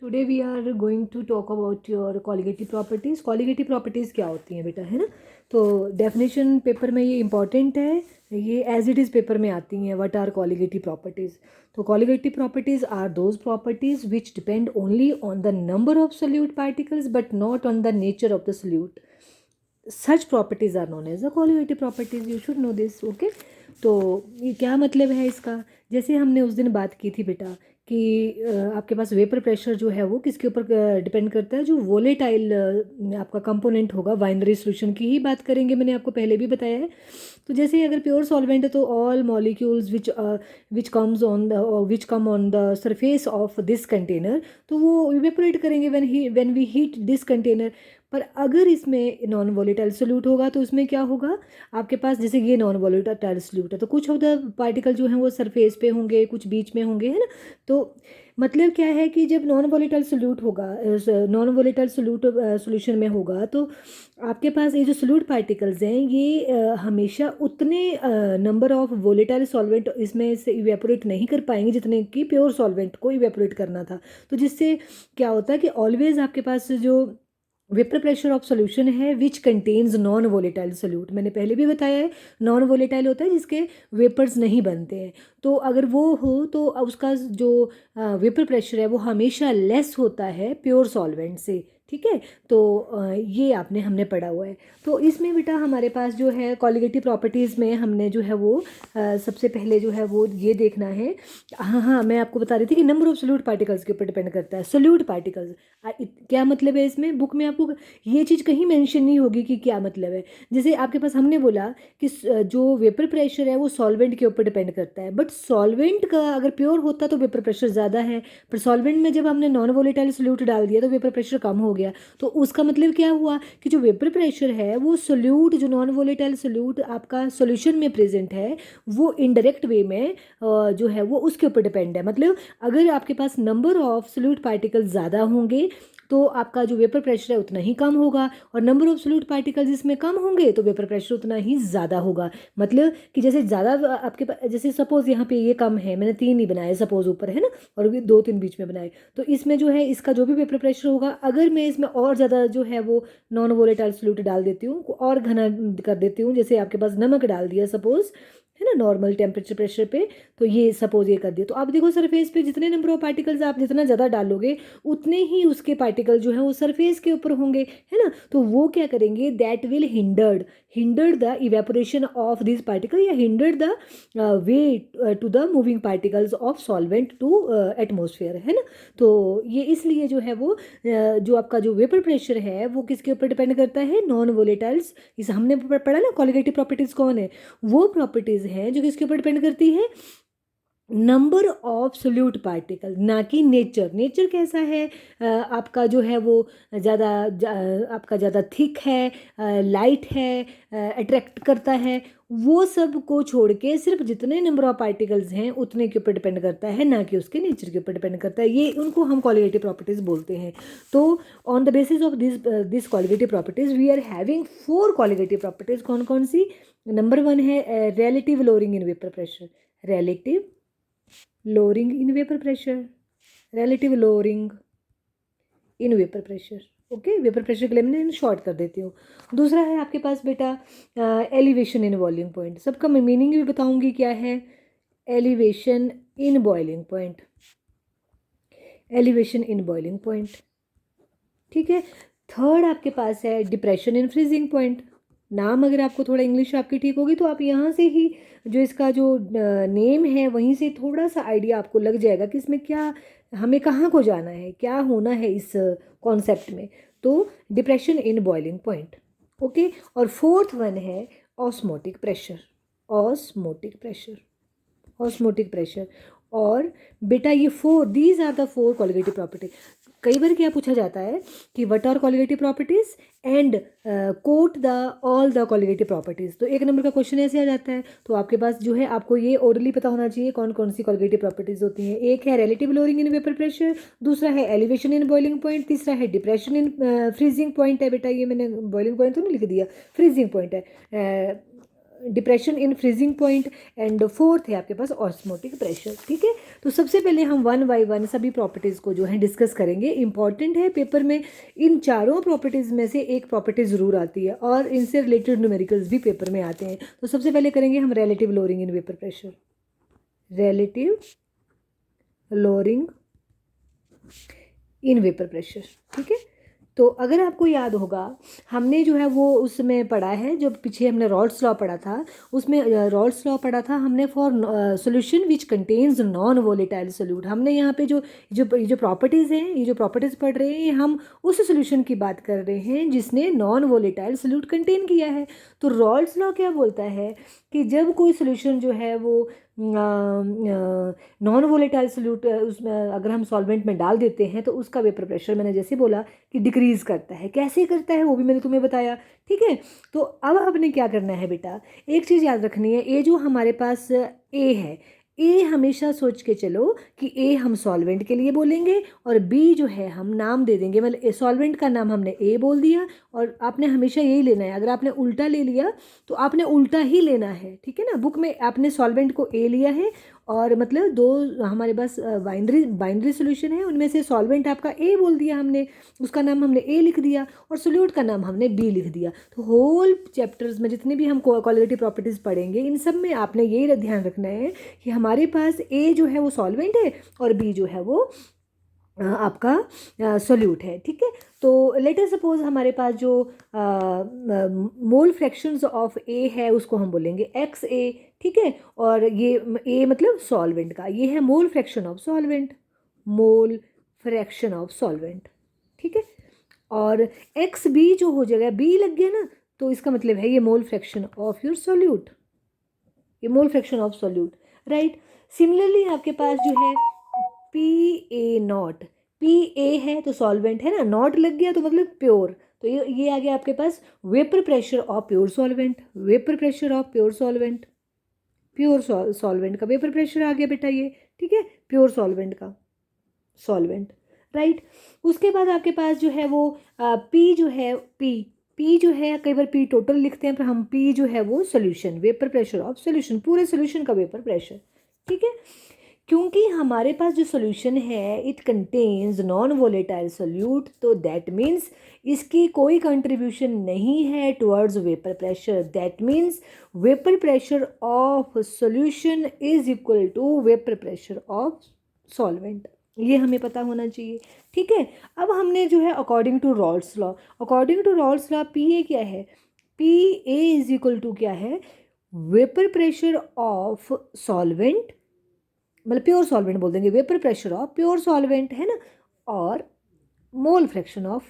Today we are going to talk about your colligative properties. Colligative properties क्या होती हैं बेटा, है ना। तो डेफिनेशन पेपर में ये इंपॉर्टेंट है, ये एज इट इज़ पेपर में आती हैं। What are colligative properties? तो colligative properties are those properties which depend only on the number of solute particles but not on the nature of the solute. Such properties are known as the colligative properties. You should know this, okay. तो ये क्या मतलब है इसका? जैसे हमने उस दिन बात की थी बेटा कि आपके पास वेपर प्रेशर जो है वो किसके ऊपर डिपेंड करता है? जो वोलेटाइल आपका कंपोनेंट होगा, बाइनरी सॉल्यूशन की ही बात करेंगे, मैंने आपको पहले भी बताया है। तो जैसे अगर प्योर सॉल्वेंट है तो all molecules which come on the surface of this container, तो वो इवेपोरेट करेंगे when we heat this container. पर अगर इसमें नॉन वोलेटाइल सोल्यूट होगा तो उसमें क्या होगा? आपके पास जैसे ये नॉन वोलेटाइल सोल्यूट है तो कुछ ऑफ द पार्टिकल जो हैं वो सरफेस पे होंगे, कुछ बीच में होंगे, है ना। तो मतलब क्या है कि जब नॉन वोलेटाइल सोल्यूट होगा, नॉन वोलेटाइल सोल्यूट सोल्यूशन में होगा, तो आपके पास ये जो सोल्यूट पार्टिकल्स हैं ये हमेशा उतने नंबर ऑफ वोलेटाइल सॉल्वेंट इसमें से इवेपोरेट नहीं कर पाएंगे जितने कि प्योर सॉल्वेंट को इवेपोरेट करना था। तो जिससे क्या होता है कि ऑलवेज आपके पास जो वेपर प्रेशर ऑफ सोल्यूशन है which contains non volatile solute, मैंने पहले भी बताया है, नॉन वोलेटाइल होता है जिसके वेपर्स नहीं बनते हैं। तो अगर वो हो तो उसका जो वेपर प्रेशर है वो हमेशा लेस होता है प्योर सॉल्वेंट से, ठीक है। तो ये हमने पढ़ा हुआ है। तो इसमें बेटा हमारे पास जो है कॉलिगेटिव प्रॉपर्टीज़ में हमने जो है वो सबसे पहले जो है वो ये देखना है। हाँ हाँ, मैं आपको बता रही थी कि नंबर ऑफ सोल्यूट पार्टिकल्स के ऊपर डिपेंड करता है। सोल्यूट पार्टिकल्स क्या मतलब है? इसमें बुक में आपको ये चीज़ कहीं मेंशन नहीं होगी कि क्या मतलब है। जैसे आपके पास हमने बोला कि जो वेपर प्रेशर है वो सॉल्वेंट के ऊपर डिपेंड करता है, बट सॉल्वेंट का अगर प्योर होता तो वेपर प्रेशर ज़्यादा है, पर सॉल्वेंट में जब हमने नॉन वोलेटाइल सोल्यूट डाल दिया तो वेपर प्रेशर कम हो गया। तो उसका मतलब क्या हुआ कि जो वेपर प्रेशर है वो सोल्यूट, जो नॉन वोलेटाइल सोल्यूट आपका सोल्यूशन में प्रेजेंट है, वो इनडायरेक्ट वे में जो है वो उसके ऊपर डिपेंड है। मतलब अगर आपके पास नंबर ऑफ सोल्यूट पार्टिकल ज़्यादा होंगे तो आपका जो वेपर प्रेशर है उतना ही कम होगा, और नंबर ऑफ सोल्यूट पार्टिकल्स इसमें कम होंगे तो वेपर प्रेशर उतना ही ज़्यादा होगा। मतलब कि जैसे ज़्यादा आपके पास, जैसे सपोज यहाँ पे ये कम है, मैंने 3 ही बनाए सपोज ऊपर, है ना, और भी 2-3 बीच में बनाए, तो इसमें जो है इसका जो भी वेपर प्रेशर होगा, अगर मैं इसमें और ज़्यादा जो है वो नॉन वोलेटाइल सोल्यूट डाल देती हूँ, और घना कर देती हूँ, जैसे आपके पास नमक डाल दिया सपोज, है ना, नॉर्मल टेम्परेचर प्रेशर पे, तो ये सपोज ये कर दिया, तो आप देखो सरफेस पे जितने नंबर ऑफ पार्टिकल्स आप जितना ज़्यादा डालोगे उतने ही उसके पार्टिकल जो है वो सरफेस के ऊपर होंगे, है ना। तो वो क्या करेंगे, that will hindered the evaporation of this particle, या hindered the way to the moving particles of solvent to atmosphere, है ना। तो ये इसलिए जो है वो जो आपका जो वेपर प्रेशर है वो किसके ऊपर डिपेंड करता है? Non volatiles. इस हमने पढ़ा ना कॉलिगेटिव प्रॉपर्टीज कौन है? वो प्रॉपर्टीज हैं जो किसके ऊपर डिपेंड करती है? नंबर ऑफ सोल्यूट पार्टिकल, ना कि नेचर। नेचर कैसा है? आपका जो है वो आपका ज़्यादा थिक है, लाइट है, अट्रैक्ट करता है, वो सब को छोड़ के सिर्फ जितने नंबर ऑफ पार्टिकल्स हैं उतने के ऊपर डिपेंड करता है, ना कि उसके नेचर के ऊपर डिपेंड करता है। ये उनको हम क्वालिटेटिव प्रॉपर्टीज बोलते हैं। तो on the basis of this qualitative properties we are having 4 qualitative properties. कौन कौन सी? नंबर 1 है relative lowering in vapour pressure, relative lowering in vapour pressure, relative lowering in vapour pressure, okay. Vapour pressure के लिए मैं short कर देती हूँ। दूसरा है आपके पास बेटा एलिवेशन इन बॉइलिंग पॉइंट। सबका मैं मीनिंग भी बताऊंगी क्या है। Elevation in boiling point, elevation in boiling point, ठीक है। थर्ड आपके पास है डिप्रेशन इन फ्रीजिंग पॉइंट। नाम अगर आपको थोड़ा इंग्लिश आपकी ठीक होगी तो आप यहाँ से ही जो इसका जो नेम है वहीं से थोड़ा सा आइडिया आपको लग जाएगा कि इसमें क्या, हमें कहाँ को जाना है, क्या होना है इस कॉन्सेप्ट में। तो depression in boiling point, okay. और फोर्थ वन है osmotic pressure, osmotic pressure, osmotic pressure. और बेटा ये these are the 4 qualitative property. कई बार क्या पूछा जाता है कि what are qualitative properties and quote the all the qualitative properties. तो 1 नंबर का क्वेश्चन ऐसे आ जाता है। तो आपके पास जो है आपको ये ओरली पता होना चाहिए कौन कौन सी क्वालिटेटिव प्रॉपर्टीज होती हैं। एक है relative lowering in vapour pressure, दूसरा है एलिवेशन इन बॉइलिंग पॉइंट, तीसरा है डिप्रेशन इन फ्रीजिंग पॉइंट है। बेटा ये मैंने बॉइलिंग पॉइंट तो नहीं लिख दिया, फ्रीजिंग पॉइंट है। Depression in freezing point, and fourth है आपके पास ऑस्मोटिक प्रेशर। ठीक है, तो सबसे पहले हम वन बाय वन सभी प्रॉपर्टीज़ को जो है डिस्कस करेंगे। इंपॉर्टेंट है पेपर में इन चारों प्रॉपर्टीज़ में से एक प्रॉपर्टी ज़रूर आती है और इनसे रिलेटेड न्यूमेरिकल्स भी पेपर में आते हैं। तो सबसे पहले करेंगे हम relative lowering in vapour pressure, relative lowering in vapour pressure. ठीक है, तो अगर आपको याद होगा हमने जो है वो उसमें पढ़ा है, जो पीछे हमने रॉल्स लॉ पढ़ा था, उसमें रॉल्स लॉ पढ़ा था हमने for solution which contains non volatile solute. हमने यहाँ पे जो प्रॉपर्टीज़ हैं, ये जो प्रॉपर्टीज़ पढ़ रहे हैं, हम उस सोल्यूशन की बात कर रहे हैं जिसने नॉन वोलेटाइल सोल्यूट कंटेन किया है। तो रॉल्स लॉ क्या बोलता है कि जब कोई सोल्यूशन जो है वो नॉन वोलेटाइल सोल्यूट उसमें अगर हम सॉल्वेंट में डाल देते हैं तो उसका वेपर प्रेशर, मैंने जैसे बोला कि डिक्रीज़ करता है। कैसे करता है वो भी मैंने तुम्हें बताया। ठीक है, तो अब आपने क्या करना है बेटा, एक चीज़ याद रखनी है, ये जो हमारे पास ए है, ए हमेशा सोच के चलो कि ए हम सॉल्वेंट के लिए बोलेंगे और बी जो है हम नाम दे देंगे, मतलब सॉल्वेंट का नाम हमने ए बोल दिया, और आपने हमेशा यही लेना है। अगर आपने उल्टा ले लिया तो आपने उल्टा ही लेना है। ठीक है ना, बुक में आपने सॉल्वेंट को ए लिया है और मतलब दो हमारे पास बाइनरी सोल्यूशन है, उनमें से सॉल्वेंट आपका ए बोल दिया हमने, उसका नाम हमने ए लिख दिया और सोल्यूट का नाम हमने बी लिख दिया। तो होल चैप्टर्स में जितने भी हम कोएगुलेटिव प्रॉपर्टीज़ पढ़ेंगे, इन सब में आपने यही ध्यान रखना है कि हमारे पास ए जो है वो सॉल्वेंट है और बी जो है वो आपका सोल्यूट है। ठीक है, तो लेट अस सपोज हमारे पास जो मोल फ्रैक्शंस ऑफ ए है उसको हम बोलेंगे एक्स ए। ठीक है, और ये ए मतलब सॉल्वेंट का, ये है mole fraction of solvent, mole fraction of solvent. ठीक है, और एक्स बी जो हो जाएगा, बी लग गया ना, तो इसका मतलब है ये mole fraction of your solute, ये mole fraction of solute, right. Similarly आपके पास जो है P A not, P A है तो सॉल्वेंट है ना, नॉट लग गया तो मतलब प्योर, तो ये आ गया आपके पास vapour pressure of pure solvent, vapour pressure of pure solvent, pure solvent का वेपर प्रेशर आ गया बेटा ये। ठीक है, प्योर सॉल्वेंट का सॉल्वेंट, राइट। उसके बाद आपके पास जो है वो पी जो है, पी जो है कई बार पी टोटल लिखते हैं, पर हम पी जो है वो solution, vapour pressure of solution, पूरे सोल्यूशन का वेपर प्रेशर। ठीक है, क्योंकि हमारे पास जो सोल्यूशन है it contains non volatile solute, तो दैट मीन्स इसकी कोई कंट्रीब्यूशन नहीं है towards vapour pressure. That means vapour pressure of solution is equal to vapour pressure of solvent, ये हमें पता होना चाहिए। ठीक है, अब हमने जो है according to Raoult's law, according to Raoult's law P A क्या है, P A is equal to क्या है, वेपर प्रेशर ऑफ सॉल्वेंट, मतलब प्योर सॉल्वेंट बोल देंगे, vapour pressure of pure solvent है ना, और मोल फ्रैक्शन ऑफ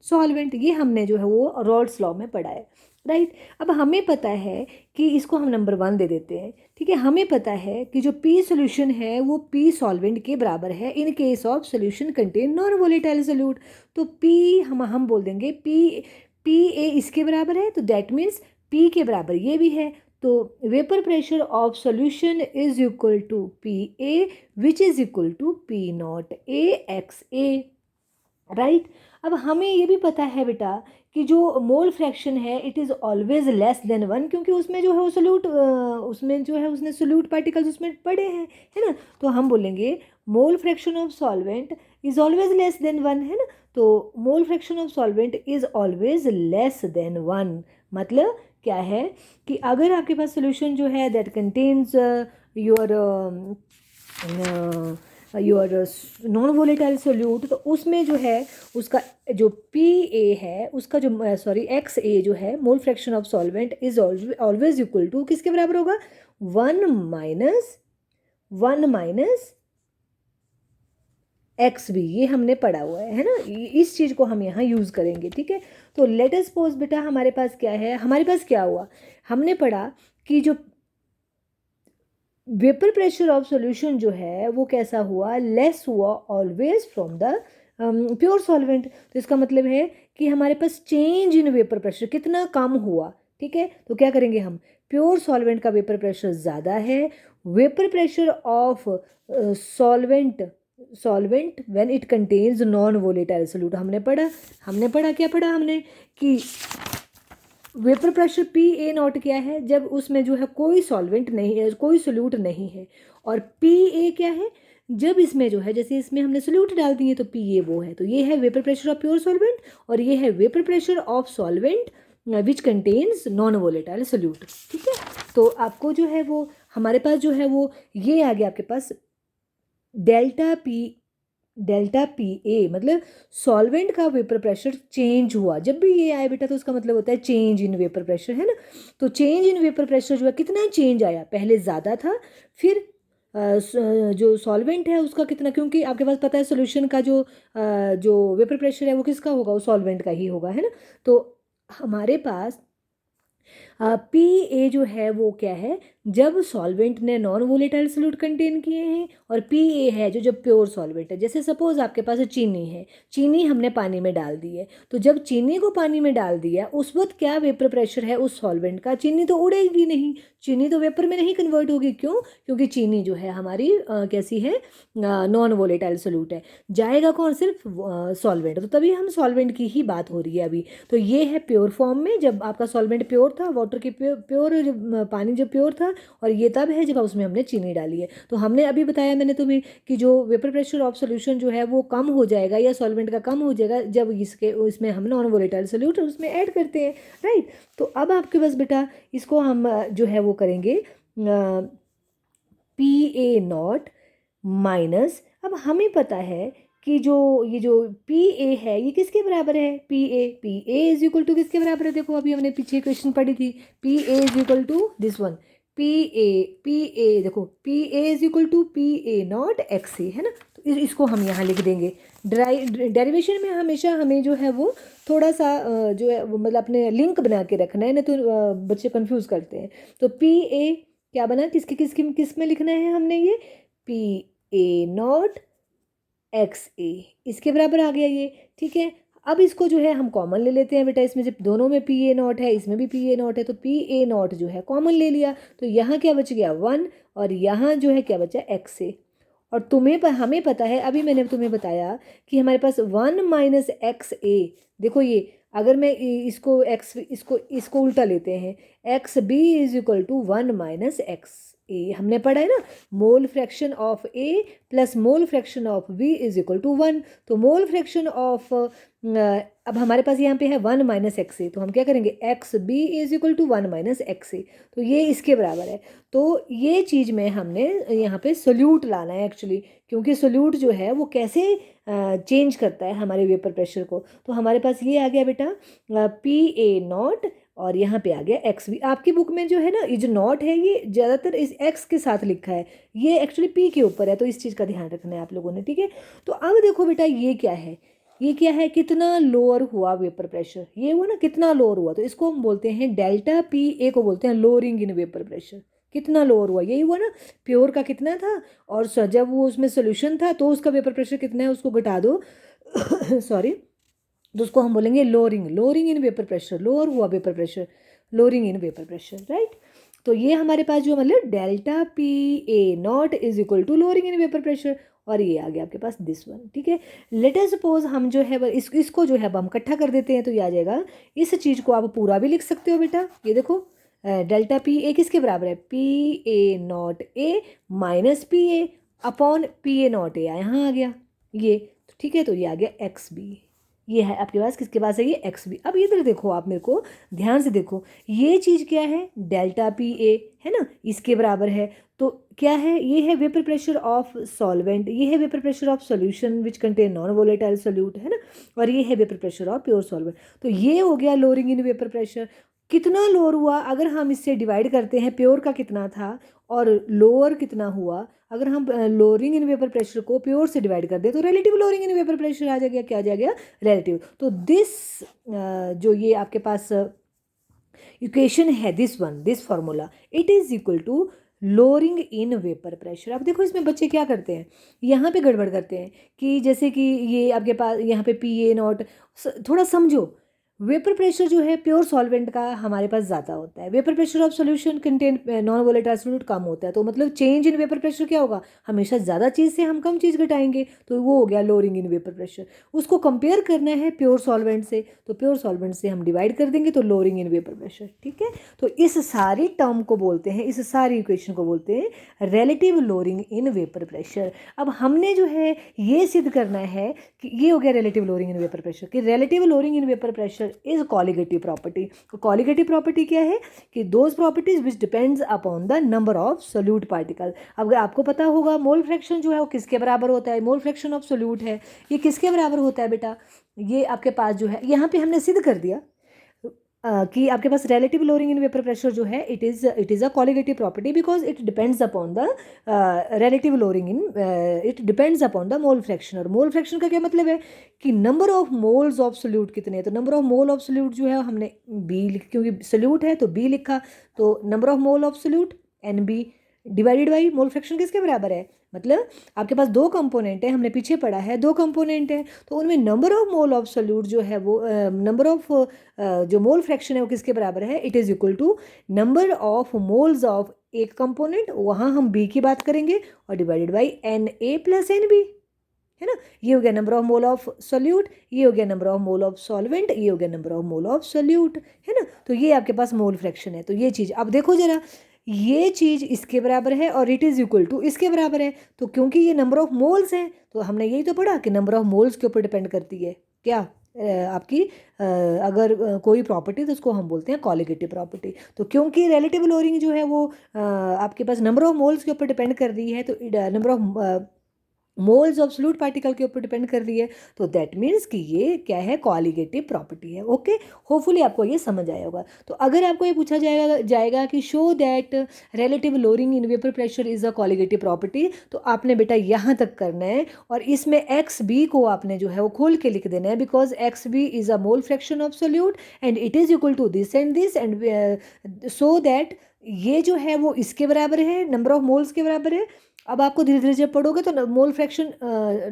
सॉल्वेंट, ये हमने जो है वो रॉल्स लॉ में पढ़ा है, राइट। अब हमें पता है कि इसको हम नंबर 1 दे देते हैं। ठीक है, हमें पता है कि जो पी सोल्यूशन है वो पी सॉल्वेंट के बराबर है in case of solution contain non volatile solute. तो पी हम बोल देंगे पी ए इसके बराबर है, तो दैट मीन्स पी के बराबर ये भी है, तो vapour pressure of solution is equal to P A which is equal to P naught A X A, right. अब हमें ये भी पता है बेटा कि जो मोल फ्रैक्शन है it is always less than 1, क्योंकि उसमें जो है वो सोल्यूट, उसमें जो है उसने सोल्यूट पार्टिकल्स उसमें पड़े हैं, है ना। तो हम बोलेंगे मोल fraction of solvent is always less than 1, है ना। तो mole fraction of solvent is always less than 1, मतलब क्या है कि अगर आपके पास सोल्यूशन जो है that contains your non volatile solute, तो उसमें जो है उसका जो पी ए है उसका जो एक्स ए जो है mole fraction of solvent is always equal to किसके बराबर होगा, 1 माइनस एक्स बी, ये हमने पढ़ा हुआ है ना, इस चीज़ को हम यहाँ यूज़ करेंगे। ठीक है, तो लेट अस सपोज बेटा हमारे पास क्या है, हमारे पास क्या हुआ, हमने पढ़ा कि जो वेपर प्रेशर ऑफ सॉल्यूशन जो है वो कैसा हुआ, लेस हुआ always from the pure solvent. तो इसका मतलब है कि हमारे पास चेंज इन वेपर प्रेशर कितना कम हुआ। ठीक है, तो क्या करेंगे हम, प्योर सॉल्वेंट का वेपर प्रेशर ज़्यादा है, vapour pressure of solvent when it contains non volatile solute. हमने पढ़ा क्या पढ़ा हमने कि vapour pressure P A not क्या है, जब उसमें जो है कोई सॉल्वेंट नहीं है, कोई सोल्यूट नहीं है। और पी ए क्या है, जब इसमें जो है, जैसे इसमें हमने सोल्यूट डाल दिए तो पी ए वो है। तो ये है vapour pressure of pure solvent, और ये है vapour pressure of solvent which contains non volatile solute. ठीक है, तो आपको जो है वो हमारे पास जो है वो ये आ गया आपके पास डेल्टा पी ए, मतलब सॉल्वेंट का वेपर प्रेशर चेंज हुआ। जब भी ये आए बेटा तो उसका मतलब होता है चेंज इन वेपर प्रेशर, है ना। तो चेंज इन वेपर प्रेशर जो है, कितना चेंज आया, पहले ज़्यादा था, फिर जो सॉल्वेंट है उसका कितना, क्योंकि आपके पास पता है सोल्यूशन का जो वेपर प्रेशर है वो किसका होगा, वो सॉल्वेंट का ही होगा, है ना। तो हमारे पास पी ए जो है वो क्या है, जब सॉल्वेंट ने नॉन वोलेटाइल सोल्यूट कंटेन किए हैं, और पी ए है जो जब प्योर सॉल्वेंट है। जैसे सपोज आपके पास चीनी है, चीनी हमने पानी में डाल दी है, तो जब चीनी को पानी में डाल दिया उस वक्त क्या वेपर प्रेशर है उस सॉल्वेंट का, चीनी तो उड़ेगी नहीं, चीनी तो वेपर में नहीं कन्वर्ट होगी। क्यों? क्योंकि चीनी जो है हमारी कैसी है, नॉन वोलेटाइल सोल्यूट है। जाएगा कौन, सिर्फ सॉल्वेंट। तो तभी हम सॉल्वेंट की ही बात हो रही है अभी। तो ये है प्योर फॉर्म में, जब आपका सॉल्वेंट प्योर था, वाटर की प्योर पानी जब प्योर था, और ये तब है जब उसमें हमने चीनी डाली है। तो हमने अभी बताया मैंने तुम्हें कि जो वेपर प्रेशर ऑफ सोल्यूशन जो है वो कम हो जाएगा, या सॉल्वेंट का कम हो जाएगा, जब इसमें हम नॉन वोलेटाइल सोल्यूट उसमें ऐड करते हैं, राइट। तो अब आपके पास बेटा इसको हम जो है वो करेंगे पी ए नॉट माइनस, अब हमें पता है कि जो पी ए है ये किसके बराबर है, P A is equal to किसके बराबर है, देखो अभी हमने पीछे क्वेश्चन पढ़ी थी, P A is equal to this one, P A देखो, P A is equal to P A not X A, है ना। तो इसको हम यहाँ लिख देंगे। डेरिवेशन में हमेशा हमें जो है वो थोड़ा सा जो है वो मतलब अपने लिंक बना के रखना है, ना तो बच्चे कंफ्यूज करते हैं। तो पी ए क्या बना, किस में लिखना है हमने, ये पी ए नॉट एक्स ए, इसके बराबर आ गया ये। ठीक है, अब इसको जो है हम कॉमन ले लेते हैं बेटा, इसमें जब दोनों में पी ए नॉट है, इसमें भी पी ए नॉट है, तो पी ए नॉट जो है कॉमन ले लिया, तो यहाँ क्या बच गया 1, और यहाँ जो है क्या बचा एक्स ए। और हमें पता है, अभी मैंने तुम्हें बताया कि हमारे पास 1 माइनस एक्स ए, देखो ये अगर मैं इसको उल्टा लेते हैं, X B is equal to 1 minus X A, हमने पढ़ा है ना, mole fraction of A plus mole fraction of B is equal to 1। तो मोल फ्रैक्शन ऑफ अब हमारे पास यहाँ पे है 1 माइनस एक्स ए, तो हम क्या करेंगे, X B is equal to 1 minus X A, तो ये इसके बराबर है। तो ये चीज़ में हमने यहाँ पे सोल्यूट लाना है एक्चुअली, क्योंकि सोल्यूट जो है वो कैसे चेंज करता है हमारे वेपर प्रेशर को। तो हमारे पास ये आ गया बेटा पी ए नॉट, और यहाँ पे आ गया एक्स भी। आपकी बुक में जो है ना, ये जो नॉट है ये ज़्यादातर इस एक्स के साथ लिखा है, ये एक्चुअली पी के ऊपर है, तो इस चीज़ का ध्यान रखना है आप लोगों ने। ठीक है, तो अब देखो बेटा ये क्या है, ये क्या है, कितना लोअर हुआ वेपर प्रेशर, ये हुआ ना कितना लोअर हुआ, तो इसको हम बोलते हैं डेल्टा पी ए को बोलते हैं लोअरिंग इन वेपर प्रेशर। कितना लोअर हुआ, यही हुआ ना, प्योर का कितना था, और जब वो उसमें सोल्यूशन था तो उसका वेपर प्रेशर कितना है उसको घटा दो सॉरी, तो उसको हम बोलेंगे lowering in vapour pressure, lower हुआ vapour pressure, lowering in vapour pressure, right. तो ये हमारे पास जो मतलब delta P A naught is equal to lowering in vapour pressure, और ये आ गया आपके पास दिस वन। ठीक है, लेट अस सपोज हम जो है इसको जो है अब हम इकट्ठा कर देते हैं, तो ये आ जाएगा, इस चीज़ को आप पूरा भी लिख सकते हो बेटा। ये देखो डेल्टा पी ए किसके बराबर है, P A not a minus P A upon P A not a, यहाँ आ गया ये। ठीक है, तो ये आ गया एक्स बी, ये है आपके पास, किसके पास है ये एक्स बी। अब इधर देखो, आप मेरे को ध्यान से देखो, ये चीज़ क्या है, डेल्टा पी ए है ना, इसके बराबर है। तो क्या है, ये है वेपर प्रेशर ऑफ सॉल्वेंट, ये है vapour pressure of solution which contain non volatile solute, है ना, और ये है vapour pressure of pure solvent. तो ये हो गया लोअरिंग इन वेपर प्रेशर। कितना लोअर हुआ, अगर हम इससे डिवाइड करते हैं, प्योर का कितना था और लोअर कितना हुआ, अगर हम लोअरिंग इन वेपर प्रेशर को प्योर से डिवाइड कर दें तो relative lowering in vapour pressure आ जाएगा, क्या आ जाएगा, रिलेटिव। तो दिस जो ये आपके पास इक्वेशन है, this formula, it is equal to lowering in vapour pressure. अब देखो इसमें बच्चे क्या करते हैं, यहाँ पे गड़बड़ करते हैं कि जैसे कि ये आपके पास यहाँ पे पी ए नॉट, थोड़ा समझो, वेपर प्रेशर जो है प्योर सॉल्वेंट का हमारे पास ज़्यादा होता है। Vapour pressure of solution contain non volatile solute कम होता है। तो मतलब चेंज इन वेपर प्रेशर क्या होगा, हमेशा ज़्यादा चीज़ से हम कम चीज़ घटाएंगे, तो वो हो गया लोअरिंग इन वेपर प्रेशर। उसको कंपेयर करना है प्योर सॉल्वेंट से, तो प्योर सॉल्वेंट से हम डिवाइड कर देंगे, तो लोअरिंग इन वेपर प्रेशर। ठीक है, तो इस सारी टर्म को बोलते हैं, इस सारी इक्वेशन को बोलते हैं relative lowering in vapour pressure. अब हमने जो है ये सिद्ध करना है कि ये हो गया relative lowering in vapour pressure, कि relative lowering in vapour pressure is colligative property. Colligative property क्या है, कि those properties which depends upon the number of solute particle. अब आपको पता होगा मोल फ्रैक्शन जो है वो किसके बराबर होता है, मोल फ्रैक्शन ऑफ सोल्यूट है, ये किसके बराबर होता है बेटा, ये आपके पास जो है यहाँ पे हमने सिद्ध कर दिया कि आपके पास relative lowering in vapour pressure जो है it is a colligative property because it depends upon the relative lowering in, it depends upon the mole fraction. और मोल फ्रैक्शन का क्या मतलब है कि number of moles of solute कितने हैं, तो number of mole of solute जो है हमने बी लिख, क्योंकि सोल्यूट है तो बी लिखा, तो number of mole of solute N B divided by mole fraction किसके बराबर है, मतलब आपके पास दो कंपोनेंट है, हमने पीछे पढ़ा है दो कंपोनेंट है, तो उनमें number of mole of solute जो है वो नंबर ऑफ जो मोल फ्रैक्शन है वो किसके बराबर है, it is equal to number of moles of एक कंपोनेंट, वहाँ हम बी की बात करेंगे, और divided by N A plus N B, है ना। ये हो गया number of mole of solute, ये हो गया number of mole of solvent, ये हो गया number of mole of solute, है ना। तो ये आपके पास मोल फ्रैक्शन है। तो ये चीज़ अब देखो जरा, ये चीज़ इसके बराबर है और इट इज़ इक्वल टू इसके बराबर है, तो क्योंकि ये नंबर ऑफ मोल्स हैं तो हमने यही तो पढ़ा कि नंबर ऑफ मोल्स के ऊपर डिपेंड करती है क्या, आपकी अगर कोई प्रॉपर्टी, तो उसको हम बोलते हैं कॉलिगेटिव प्रॉपर्टी। तो क्योंकि रिलेटिव लोअरिंग जो है वो आपके पास नंबर ऑफ मोल्स के ऊपर डिपेंड कर रही है, तो number of moles of solute particle के ऊपर डिपेंड कर रही है, तो दैट मीन्स कि ये क्या है, कॉलिगेटिव प्रॉपर्टी है। ओके, होपफुली आपको ये समझ आया होगा। तो अगर आपको ये पूछा जाएगा कि show that relative lowering in vapour pressure is a colligative property, तो आपने बेटा यहाँ तक करना है, और इसमें एक्स बी को आपने जो है वो खोल के लिख देना है, because X B is a mole fraction of solute and it is equal to this and so that ये जो है वो इसके बराबर है, नंबर ऑफ मोल्स के बराबर है। अब आपको धीरे धीरे जब पढ़ोगे तो mole fraction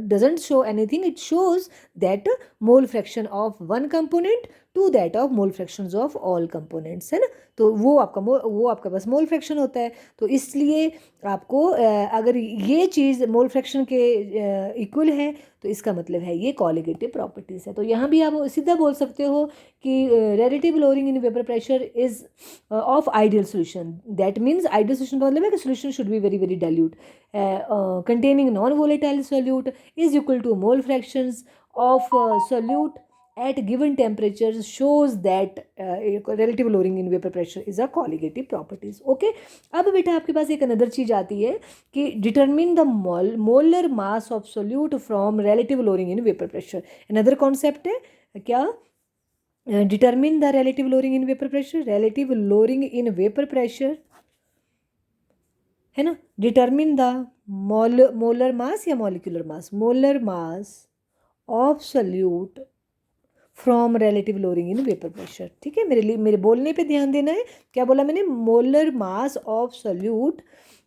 doesn't show anything, it shows that mole fraction of one component to that of mole fractions of all components, है ना। तो वो आपका बस मोल फ्रैक्शन होता है। तो इसलिए आपको अगर ये चीज़ मोल फ्रैक्शन के इक्वल है, तो इसका मतलब है ये कॉलिगेटिव प्रॉपर्टीज़ है। तो यहाँ भी आप सीधा बोल सकते हो कि relative lowering in vapour pressure is of ideal solution. That means ideal solution का मतलब है कि solution should be very very dilute containing non-volatile solute is equal to mole fractions of solute at given temperatures shows that relative lowering in vapor pressure is a colligative properties. Okay, अब बेटा आपके पास एक another चीज आती है कि determine the molar mass of solute from relative lowering in vapor pressure. another concept है क्या, determine the relative lowering in vapor pressure, relative lowering in vapor pressure, है ना। डिटर्मिन द मोलर मास या molecular mass, molar mass of solute from relative lowering in vapour pressure. ठीक है, मेरे बोलने पे ध्यान देना है। क्या बोला मैंने, molar mass of solute,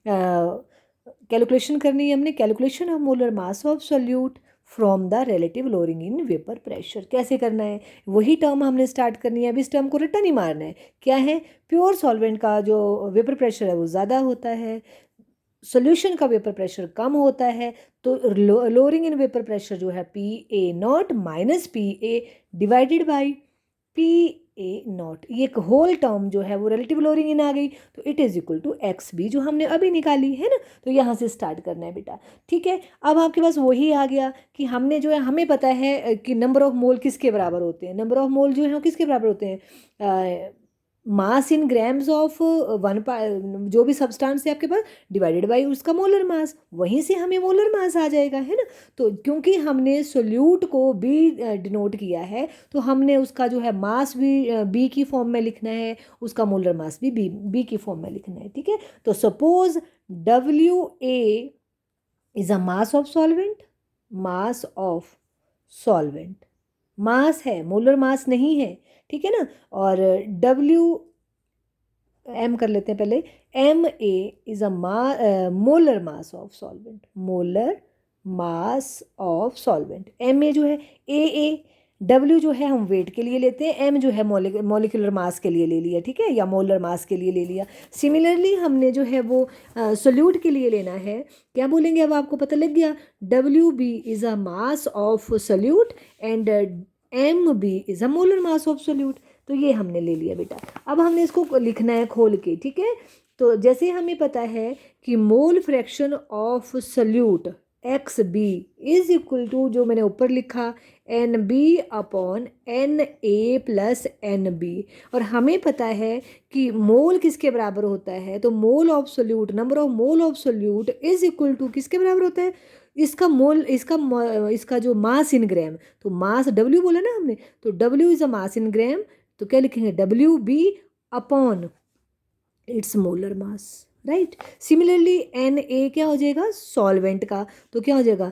calculation करनी है हमने, calculation of molar mass of solute from the relative lowering in vapour pressure. कैसे करना है, वही टर्म हमने स्टार्ट करनी है। अब इस टर्म को रट्टा नहीं मारना है। क्या है, प्योर सॉल्वेंट का जो वेपर प्रेशर है वो ज़्यादा होता है, सोल्यूशन का वेपर प्रेशर कम होता है, तो लोअरिंग इन वेपर प्रेशर जो है P A not minus P A divided by P A not, ये एक होल टर्म जो है वो रिलेटिव लोअरिंग इन आ गई, तो it is equal to X B जो हमने अभी निकाली है ना। तो यहाँ से स्टार्ट करना है बेटा। ठीक है, अब आपके पास वही आ गया कि हमने जो है, हमें पता है कि नंबर ऑफ मोल किसके बराबर होते हैं, नंबर ऑफ मोल जो है वो किसके बराबर होते हैं, मास इन ग्राम्स ऑफ वन, जो भी सब्सटेंस है आपके पास, डिवाइडेड बाई उसका मोलर मास, वहीं से हमें मोलर मास आ जाएगा, है ना। तो क्योंकि हमने सोल्यूट को बी डिनोट किया है, तो हमने उसका जो है मास भी बी की फॉर्म में लिखना है, उसका मोलर मास भी बी की फॉर्म में लिखना है। ठीक है, तो suppose W A is a mass of solvent, mass of solvent mass है, मोलर मास नहीं है। ठीक है ना, और डब्ल्यू एम कर लेते हैं पहले, M A is a molar mass of solvent, molar mass of solvent, M A जो है ए W जो है हम वेट के लिए लेते हैं, M जो है मॉलिक्यूलर मास के लिए ले लिया, ठीक है, या मोलर मास के लिए ले लिया। सिमिलरली हमने जो है वो सोल्यूट के लिए लेना है, क्या बोलेंगे अब आपको पता लग गया, WB is a mass of solute and MB is a molar mass of solute. तो ये हमने ले लिया बेटा। अब हमने इसको लिखना है खोल के, ठीक है। तो जैसे हमें पता है कि mole fraction of solute XB is equal to, जो मैंने ऊपर लिखा, NB upon NA plus NB, और हमें पता है कि मोल किसके बराबर होता है, तो mole of solute, number of mole of solute is equal to किसके बराबर होता है, इसका मोल, इसका जो मास इन ग्राम, तो मास W बोला ना हमने, तो W इज अ मास इन ग्राम, तो क्या लिखेंगे, WB upon its molar mass, right. Similarly Na क्या हो जाएगा, सॉल्वेंट का, तो क्या हो जाएगा,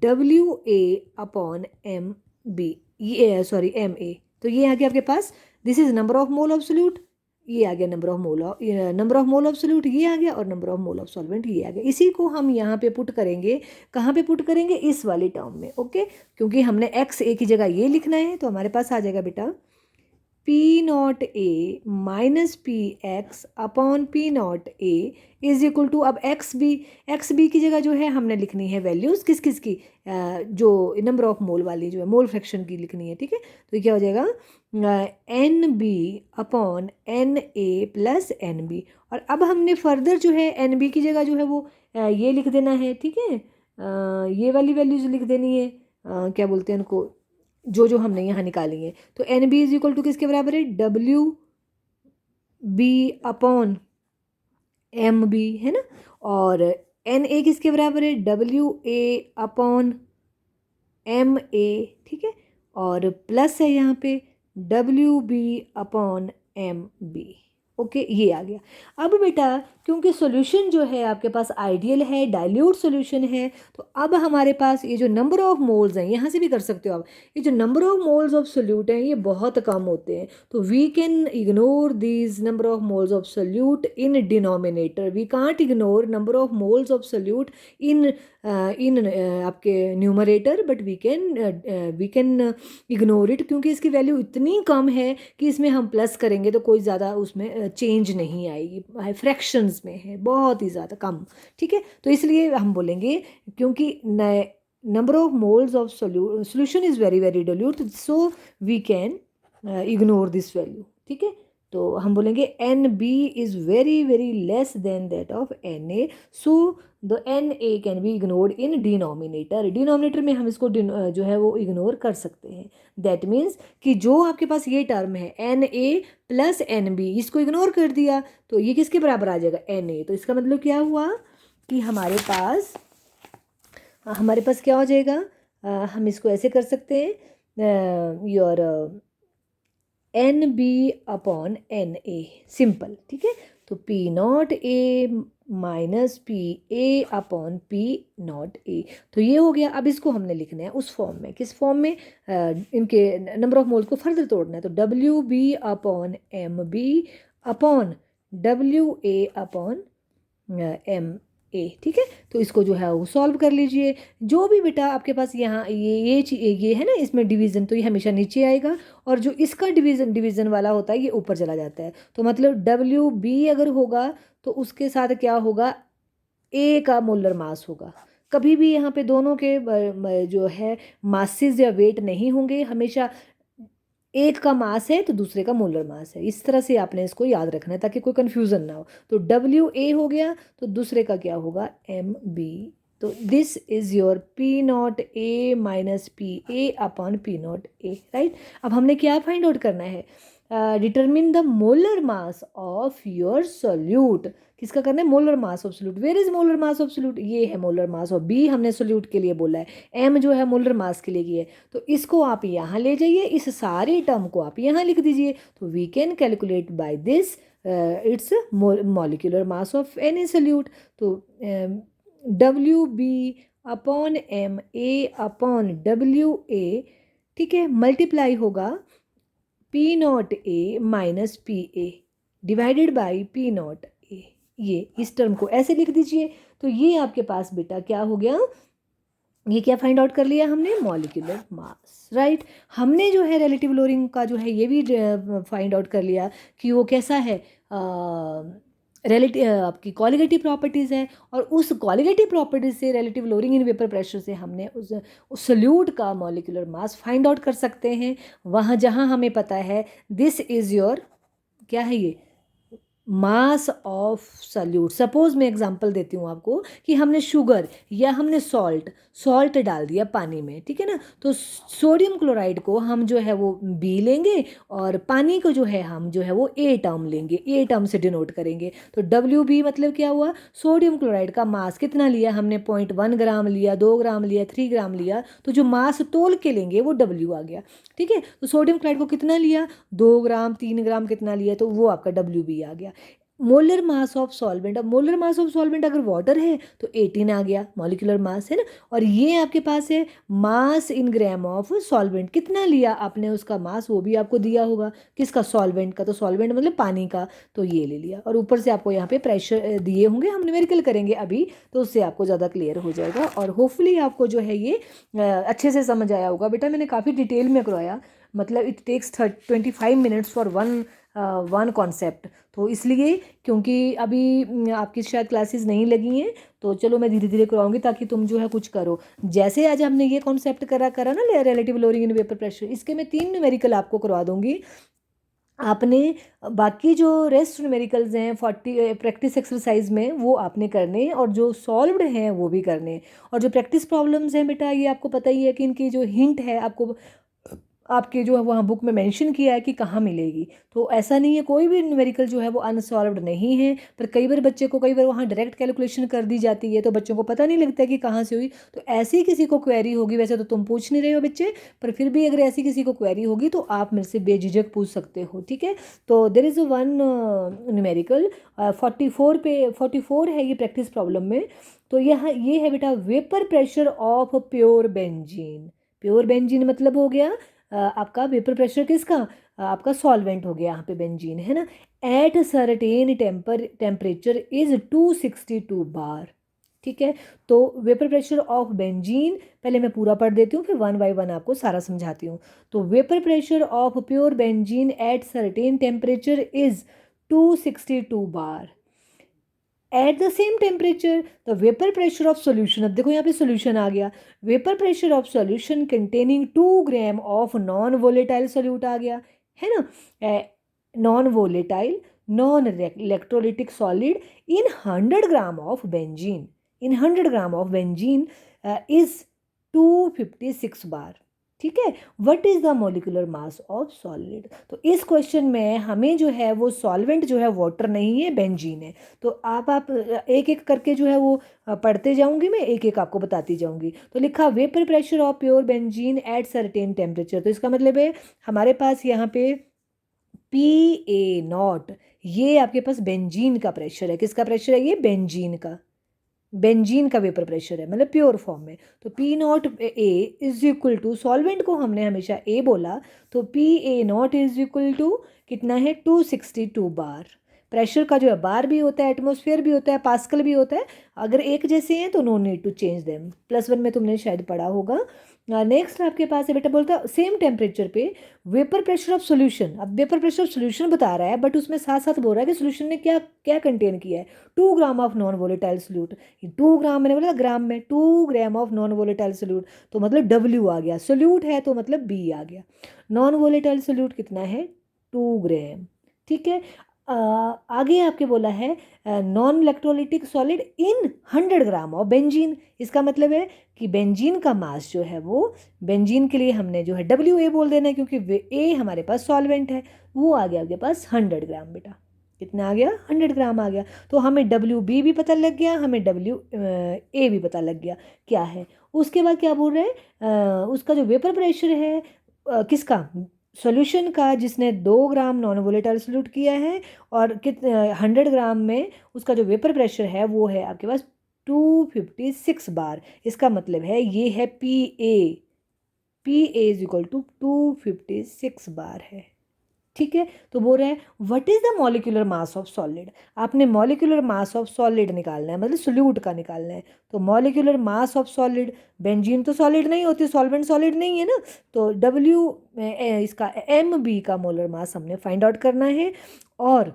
WA अपॉन MB, ये सॉरी MA, तो ये आ गया आपके पास, this is number of mole of solute, ये आ गया number of mole of solute, ये आ गया, और number of mole of solvent ये आ गया। इसी को हम यहाँ पे पुट करेंगे, कहाँ पे पुट करेंगे, इस वाली टर्म में, ओके, क्योंकि हमने XA की जगह ये लिखना है, तो हमारे पास आ जाएगा बेटा P0A minus PX upon P0A is equal to, अब XB की जगह जो है हमने लिखनी है वैल्यूज़ किस किस की, जो नंबर ऑफ मोल वाली जो है, मोल फ्रैक्शन की लिखनी है, ठीक है। तो ये क्या हो जाएगा, NB upon NA plus NB, और अब हमने फर्दर जो है NB की जगह जो है वो ये लिख देना है, ठीक है, ये वाली वैल्यूज लिख देनी है, क्या बोलते हैं उनको, जो हमने यहाँ निकाली है। तो NB इज इक्वल टू किसके बराबर है, WB अपॉन MB, है ना, और NA किसके बराबर है, WA अपॉन MA, ठीक है, और प्लस है यहाँ पे WB अपॉन MB, ओके, ये आ गया। अब बेटा क्योंकि सॉल्यूशन जो है आपके पास आइडियल है, डाइल्यूट सॉल्यूशन है, तो अब हमारे पास ये जो नंबर ऑफ मोल्स हैं, यहाँ से भी कर सकते हो आप, ये जो number of moles of solute हैं ये बहुत कम होते हैं, तो we can ignore these number of moles of solute in denominator, we can't ignore number of moles of solute in आपके numerator, but we can ignore it, क्योंकि इसकी वैल्यू इतनी कम है कि इसमें हम प्लस करेंगे तो कोई ज़्यादा उसमें चेंज नहीं आएगी, फ्रैक्शंस में है, बहुत ही ज़्यादा कम, ठीक है। तो इसलिए हम बोलेंगे क्योंकि number of moles of solution is very very dilute, so we can ignore this value, ठीक है। तो हम बोलेंगे NB is very very less than that of NA, so the NA can be ignored in denominator में हम इसको जो है वो इग्नोर कर सकते हैं। दैट मीन्स कि जो आपके पास ये टर्म है NA प्लस NB, इसको इग्नोर कर दिया तो ये किसके बराबर आ जाएगा, NA। तो इसका मतलब क्या हुआ कि हमारे पास क्या हो जाएगा, हम इसको ऐसे कर सकते हैं, your NB upon NA, simple, ठीक है। तो P0A minus PA upon P0A, तो ये हो गया। अब इसको हमने लिखना है उस फॉर्म में, किस फॉर्म में, इनके नंबर ऑफ मोल्स को फर्दर तोड़ना है, तो WB upon MB upon WA upon MA, ठीक है। तो इसको जो है वो सॉल्व कर लीजिए, जो भी बेटा आपके पास यहाँ ये है ना, इसमें डिवीज़न, तो ये हमेशा नीचे आएगा, और जो इसका डिवीज़न वाला होता है ये ऊपर चला जाता है, तो मतलब WB अगर होगा तो उसके साथ क्या होगा, A का मोलर मास होगा। कभी भी यहाँ पे दोनों के जो है मासेस या वेट नहीं होंगे, हमेशा एक का मास है तो दूसरे का मोलर मास है, इस तरह से आपने इसको याद रखना है ताकि कोई कन्फ्यूज़न ना हो। तो WA हो गया तो दूसरे का क्या होगा, MB। तो this is your P0A minus PA upon P0A, right. अब हमने क्या फाइंड आउट करना है, determine the molar mass of your solute, किसका करना है, molar mass of solute. Where is molar mass of solute, ये है मोलर मास ऑफ B, हमने सोल्यूट के लिए बोला है, M जो है मोलर मास के लिए की है, तो इसको आप यहाँ ले जाइए, इस सारे टर्म को आप यहाँ लिख दीजिए, तो we can calculate by this its molecular mass of any solute. तो WB upon MA upon WA, ठीक है, मल्टीप्लाई होगा P0A minus PA divided by P0A, ये इस टर्म को ऐसे लिख दीजिए। तो ये आपके पास बेटा क्या हो गया, ये क्या फाइंड आउट कर लिया हमने, मॉलिक्यूलर मास, राइट। हमने जो है रिलेटिव लोअरिंग का जो है ये भी फाइंड आउट कर लिया कि वो कैसा है, रिलेटिव आपकी कॉलिगेटिव प्रॉपर्टीज़ है, और उस कॉलिगेटिव प्रॉपर्टीज से relative lowering in vapour pressure से हमने उस सोल्यूट का मॉलिक्यूलर मास फाइंड आउट कर सकते हैं। वहाँ जहाँ हमें पता है दिस इज़ योर, क्या है ये, मास ऑफ सल्यूट। सपोज मैं एग्जांपल देती हूँ आपको कि हमने शुगर या हमने सॉल्ट डाल दिया पानी में, ठीक है ना, तो सोडियम क्लोराइड को हम जो है वो बी लेंगे, और पानी को जो है हम जो है वो ए टर्म लेंगे, ए टर्म से डिनोट करेंगे। तो डब्ल्यू बी मतलब क्या हुआ, सोडियम क्लोराइड का मास कितना लिया हमने, 0.1 ग्राम लिया, 2 ग्राम लिया, 3 ग्राम लिया, तो जो मास तोल के लेंगे वो डब्ल्यू आ गया, ठीक है। तो सोडियम क्लोराइड को कितना लिया, 2 ग्राम, 3 ग्राम कितना लिया, तो वो आपका डब्ल्यू बी आ गया। मोलर मास ऑफ सॉल्वेंट, अब मोलर मास ऑफ सॉल्वेंट अगर वाटर है तो 18 आ गया मॉलिक्यूलर मास, है ना। और ये आपके पास है मास इन ग्राम ऑफ सॉल्वेंट, कितना लिया आपने उसका मास, वो भी आपको दिया होगा, किसका, सॉल्वेंट का, तो सॉल्वेंट मतलब पानी का, तो ये ले लिया। और ऊपर से आपको यहाँ पे प्रेशर दिए होंगे, हम न्यूमेरिकल करेंगे अभी, तो उससे आपको ज़्यादा क्लियर हो जाएगा। और होपफुली आपको जो है ये अच्छे से समझ आया होगा। बेटा मैंने काफ़ी डिटेल में करवाया, मतलब it takes 25 minutes for one concept, तो इसलिए क्योंकि अभी आपकी शायद क्लासेस नहीं लगी हैं, तो चलो मैं धीरे धीरे करवाऊंगी ताकि तुम जो है कुछ करो। जैसे आज हमने ये कॉन्सेप्ट करा ना, relative lowering in vapour pressure, इसके मैं 3 न्यूमेरिकल आपको करवा दूंगी। आपने बाकी जो रेस्ट न्यूमेरिकल्स हैं 40 प्रैक्टिस एक्सरसाइज में वो आपने करने, और जो सॉल्व्ड हैं वो भी करने। और जो प्रैक्टिस प्रॉब्लम्स हैं बेटा, ये आपको पता ही है कि इनकी जो हिंट है आपको आपके जो है वहाँ बुक में मेंशन किया है कि कहाँ मिलेगी। तो ऐसा नहीं है, कोई भी न्यूमेरिकल जो है वो अनसॉल्व्ड नहीं है, पर कई बार बच्चे को कई बार वहाँ डायरेक्ट कैलकुलेशन कर दी जाती है, तो बच्चों को पता नहीं लगता कि कहाँ से हुई। तो ऐसी किसी को क्वेरी होगी, वैसे तो तुम पूछ नहीं रहे हो बच्चे, पर फिर भी अगर ऐसी किसी को क्वेरी होगी तो आप मेरे से बेझिझक पूछ सकते हो, ठीक है। तो देर इज़ वन न्यूमेरिकल 44 है ये प्रैक्टिस प्रॉब्लम में। तो यहाँ ये है बेटा, vapour pressure of pure benzene. Pure benzene मतलब हो गया आपका वेपर प्रेशर किसका, आपका सॉल्वेंट हो गया, यहाँ पे बेंजीन है ना, एट सर्टेन टेम्परेचर इज 262 बार, ठीक है। तो वेपर प्रेशर ऑफ बेंजीन, पहले मैं पूरा पढ़ देती हूँ फिर वन बाय वन आपको सारा समझाती हूँ। तो vapour pressure of pure benzene at certain temperature is 262 bar. At the same temperature the vapour pressure of solution, अब देखो यहाँ पे सोल्यूशन आ गया, vapour pressure of solution containing 2 gram of non volatile solute आ गया, है ना, non volatile non electrolytic solid in 100 gram of benzene, in 100 gram of benzene is 256 bar, ठीक है। What is the molecular mass of solid, तो इस question में हमें जो है वो सॉल्वेंट जो है वाटर नहीं है, बेंजीन है। तो आप एक एक करके जो है वो पढ़ते जाऊंगी, मैं एक एक आपको बताती जाऊंगी। तो लिखा vapour pressure of pure benzene at certain temperature, तो इसका मतलब है हमारे पास यहाँ पे PA0, ये आपके पास बेंजीन का प्रेशर है, किसका प्रेशर है, ये बेंजीन का, बेंजीन का वेपर प्रेशर है, मतलब प्योर फॉर्म में। तो P0A is equal to, solvent को हमने हमेशा A बोला, तो PA0 इज इक्वल टू कितना है, 262 बार। प्रेशर का जो है बार भी होता है, एटमॉस्फेयर भी होता है, पास्कल भी होता है, अगर एक जैसे हैं तो no need to change them, +1 में तुमने शायद पढ़ा होगा। नेक्स्ट आपके पास है बेटा, बोलता सेम टेम्परेचर पे वेपर प्रेशर ऑफ सोल्यूशन, अब वेपर प्रेशर ऑफ सोल्यूशन बता रहा है, बट उसमें साथ साथ बोल रहा है कि सोल्यूशन ने क्या क्या कंटेन किया है, 2 gram of non volatile solute. 2 ग्राम मैंने बोला ग्राम में, 2 gram of non volatile solute, तो मतलब डब्ल्यू आ गया, सोल्यूट है तो मतलब बी आ गया। नॉन वोलेटाइल सोल्यूट कितना है, 2 ग्राम, ठीक है। आगे आपके बोला है non electrolytic solid in 100 gram of benzene, इसका मतलब है कि बेंजीन का मास जो है वो, बेंजीन के लिए हमने जो है WA बोल देना है, क्योंकि ए हमारे पास सॉल्वेंट है, वो आ गया आपके पास 100 ग्राम बेटा, कितना आ गया, 100 ग्राम आ गया। तो हमें WB भी पता लग गया, हमें WA भी पता लग गया क्या है। उसके बाद क्या बोल रहे हैं, उसका जो वेपर प्रेशर है किसका, सॉल्यूशन का, जिसने 2 ग्राम नॉन वोलेटाइल सोल्यूट किया है, और 100 ग्राम में उसका जो वेपर प्रेशर है वो है आपके पास 256 बार। इसका मतलब है ये है PA, PA is equal to 256 bar है, ठीक है। तो बोल रहा है what is the molecular mass of solid, आपने मॉलिक्यूलर मास ऑफ सॉलिड निकालना है, मतलब सोल्यूट का निकालना है। तो molecular mass of solid, benzene तो सॉलिड नहीं होती, सॉल्वेंट सॉलिड नहीं है ना, तो डब्ल्यू इसका एम बी का मोलर मास हमने फाइंड आउट करना है। और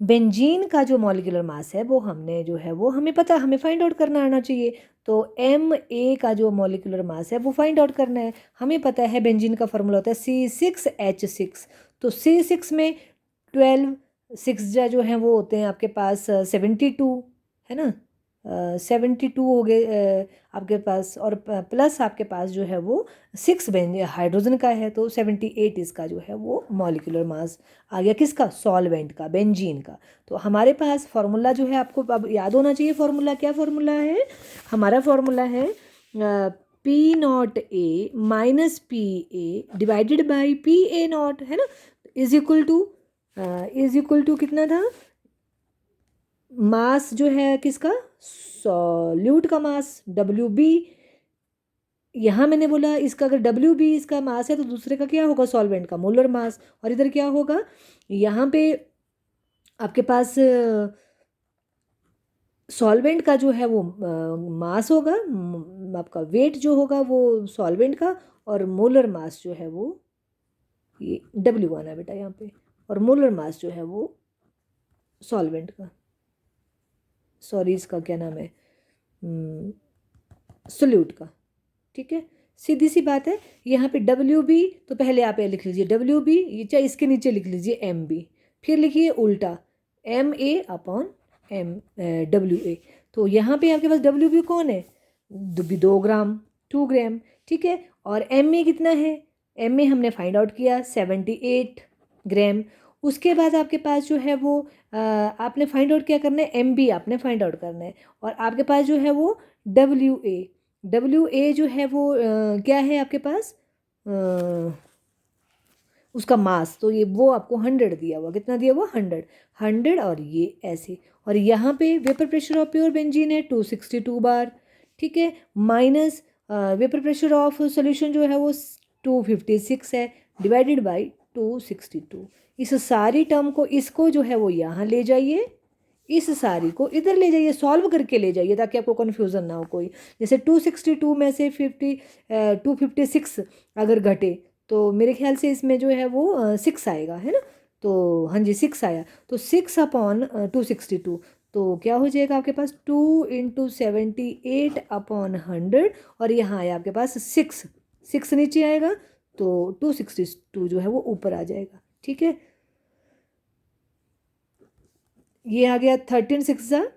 बेंजीन का जो मॉलिक्यूलर मास है वो हमने जो है वो हमें पता, हमें फाइंड आउट करना आना चाहिए। तो एम ए का जो मॉलिक्यूलर मास है वो फाइंड आउट करना है। हमें पता है बेंजीन का फॉर्मूला होता है C6H6। तो C6 में 12 6 जो है वो होते हैं आपके पास 72, है ना, 72 हो गए आपके पास, और प्लस आपके पास जो है वो 6 हाइड्रोजन का है, तो 78 इसका जो है वो मॉलिक्यूलर मास आ गया, किसका, सॉल्वेंट का, बेंजीन का। तो हमारे पास फार्मूला जो है आपको अब याद होना चाहिए, फार्मूला क्या फार्मूला है, हमारा फार्मूला है P0A minus PA divided by PA0, है ना, इज इक्वल टू कितना था, मास जो है किसका, सॉल्यूट का मास WB। यहाँ मैंने बोला इसका अगर WB इसका मास है तो दूसरे का क्या होगा, सॉल्वेंट का मोलर मास। और इधर क्या होगा, यहाँ पे आपके पास सॉल्वेंट का जो है वो मास होगा, आपका वेट जो होगा वो सॉल्वेंट का, और मोलर मास जो है वो ये W आना बेटा यहाँ पे, और मोलर मास जो है वो सॉल्वेंट का, सॉरी इसका क्या नाम है, सोल्यूट का। ठीक है, सीधी सी बात है। यहाँ पे WB तो पहले आप ये लिख लीजिए WB, ये चाहे इसके नीचे लिख लीजिए MB, फिर लिखिए उल्टा MA अपॉन WA। तो यहाँ पे आपके पास WB कौन है, 2 ग्राम, 2 ग्राम, ठीक है। और MA कितना है, MA हमने फाइंड आउट किया 78 ग्राम। उसके बाद आपके पास जो है वो आपने फाइंड आउट क्या करना है, MB आपने फाइंड आउट करना है। और आपके पास जो है वो WA जो है वो क्या है आपके पास, उसका मास, तो ये वो आपको 100 दिया हुआ, कितना दिया हुआ, 100, और ये ऐसे। और यहाँ पे vapour pressure of pure benzene है 262 बार, ठीक है, minus vapour pressure of solution जो है वो 256 है, डिवाइडेड बाई 262। इस सारी टर्म को, इसको जो है वो यहाँ ले जाइए, इस सारी को इधर ले जाइए, सॉल्व करके ले जाइए ताकि आपको कन्फ्यूज़न ना हो कोई। जैसे 262 में से 256 अगर घटे तो मेरे ख्याल से इसमें जो है वो 6 आएगा, है ना। तो हाँ जी 6 आया, तो 6 अपॉन 262, तो क्या हो जाएगा आपके पास 2 इंटू 78 अपॉन 100, और यहाँ आया आपके पास 6 नीचे आएगा, तो 262 जो है वो ऊपर आ जाएगा, ठीक है। ये आ गया 13 6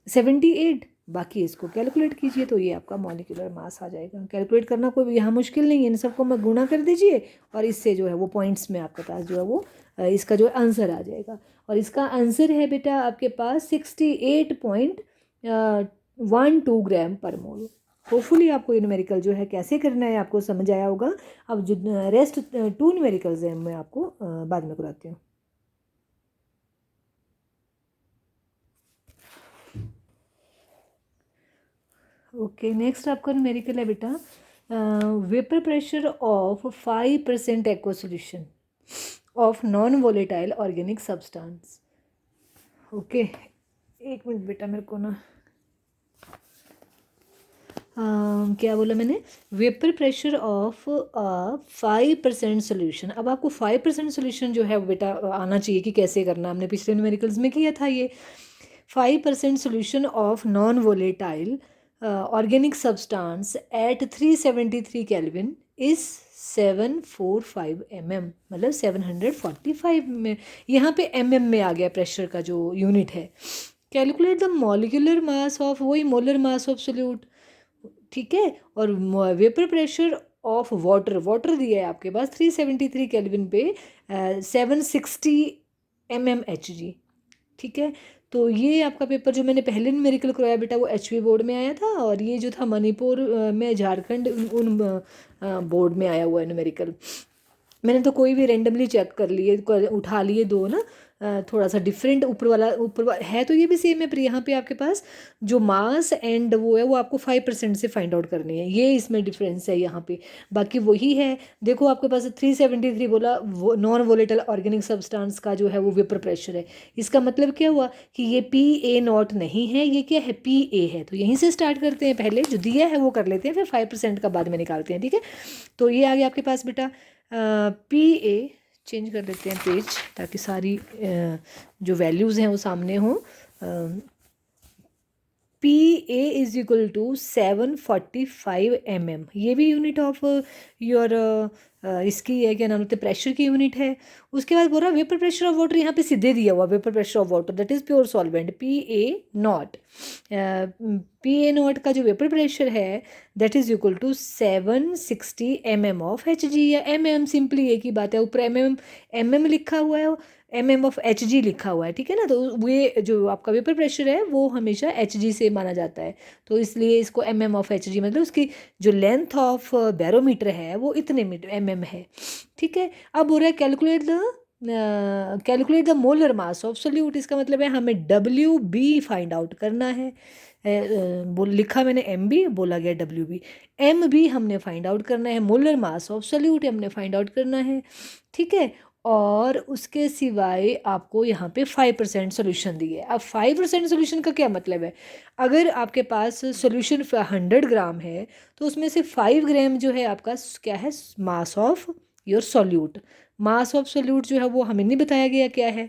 78, बाकी इसको कैलकुलेट कीजिए तो ये आपका मॉलिक्यूलर मास आ जाएगा। कैलकुलेट करना कोई यहाँ मुश्किल नहीं है, इन सबको मैं गुणा कर दीजिए और इससे जो है वो पॉइंट्स में आपके पास जो है वो इसका जो आंसर आ जाएगा। और इसका आंसर है बेटा आपके पास 68.12 ग्राम पर मोल। होपफुली आपको ये न्यूमेरिकल जो है कैसे करना है आपको समझ आया होगा। अब जो रेस्ट 2 न्यूमेरिकल्स हैं मैं आपको बाद में कराती हूँ। ओके, नेक्स्ट आपका न्यूमेरिकल है बेटा vapour pressure of 5% aqua solution of non volatile organic substance. Okay, एक मिनट बेटा मेरे को ना क्या बोला मैंने, वेपर प्रेशर ऑफ 5% सोल्यूशन। अब आपको 5% सोल्यूशन जो है बेटा आना चाहिए कि कैसे करना, हमने पिछले न्यूमेरिकल्स में किया था ये। 5% solution of non volatile organic substance eight 373 kelvin is 745 mm, मतलब 745 में, यहाँ पे mm में आ गया प्रेशर का जो यूनिट है। Calculate the molecular mass of, वही मोलर मास ऑफ सोल्यूट, ठीक है। और वेपर प्रेशर ऑफ वाटर दिया है आपके पास 373 केल्विन पे 760 mmHg, ठीक है। तो ये आपका पेपर जो मैंने पहले न्यूमेरिकल करवाया बेटा वो HV बोर्ड में आया था, और ये जो था मणिपुर में झारखंड उन बोर्ड में आया हुआ है न्यूमेरिकल। मैंने तो कोई भी रेंडमली चेक कर लिए, उठा लिए दो ना, थोड़ा सा डिफरेंट, ऊपर है तो ये भी सेम है, पर यहाँ पे आपके पास जो मास एंड वो है वो आपको 5% से फाइंड आउट करनी है, ये इसमें डिफरेंस है यहाँ पे। बाकी वही है। देखो आपके पास 373 बोला, वो नॉन वोलेटाइल ऑर्गेनिक सब्सटेंस का जो है वो वेपर प्रेशर है। इसका मतलब क्या हुआ कि ये PA0 नहीं है, ये क्या है, PA है। तो यहीं से स्टार्ट करते हैं, पहले जो दिया है वो कर लेते हैं, फिर 5% का बाद में निकालते हैं, ठीक है। तो ये आ गया आपके पास बेटा PA। चेंज कर देते हैं पेज, ताकि सारी जो वैल्यूज़ हैं वो सामने हों। PA is equal to 745 mm, ये भी यूनिट ऑफ योर इसकी है, क्या नाम होते हैं, प्रेशर की यूनिट है। उसके बाद बोल रहा वेपर प्रेशर ऑफ वाटर, यहाँ पे सीधे दिया हुआ vapour pressure of water that is pure solvent PA0। PA0 का जो वेपर प्रेशर है that is equal to 760 mm of Hg, या mm सिंपली एक ही बात है, ऊपर mm लिखा हुआ है, of Hg लिखा हुआ है, ठीक है ना। तो ये जो आपका वेपर प्रेशर है वो हमेशा Hg से माना जाता है, तो इसलिए इसको of Hg, मतलब उसकी जो लेंथ ऑफ बैरोमीटर है वो इतने mm है, ठीक है। अब हो रहा है calculate the molar mass of solute. इसका मतलब है हमें WB फाइंड आउट करना है। लिखा मैंने MB, बोला गया WB। MB हमने फाइंड आउट करना है, मोलर मास ऑफ सोल्यूट हमने फाइंड आउट करना है, ठीक है। और उसके सिवाय आपको यहाँ पे 5% सोल्यूशन दिए। अब 5% सोल्यूशन का क्या मतलब है, अगर आपके पास सोल्यूशन 100 ग्राम है तो उसमें से 5 ग्राम जो है आपका क्या है, मास of your solute. Mass of solute जो है वो हमें नहीं बताया गया क्या है,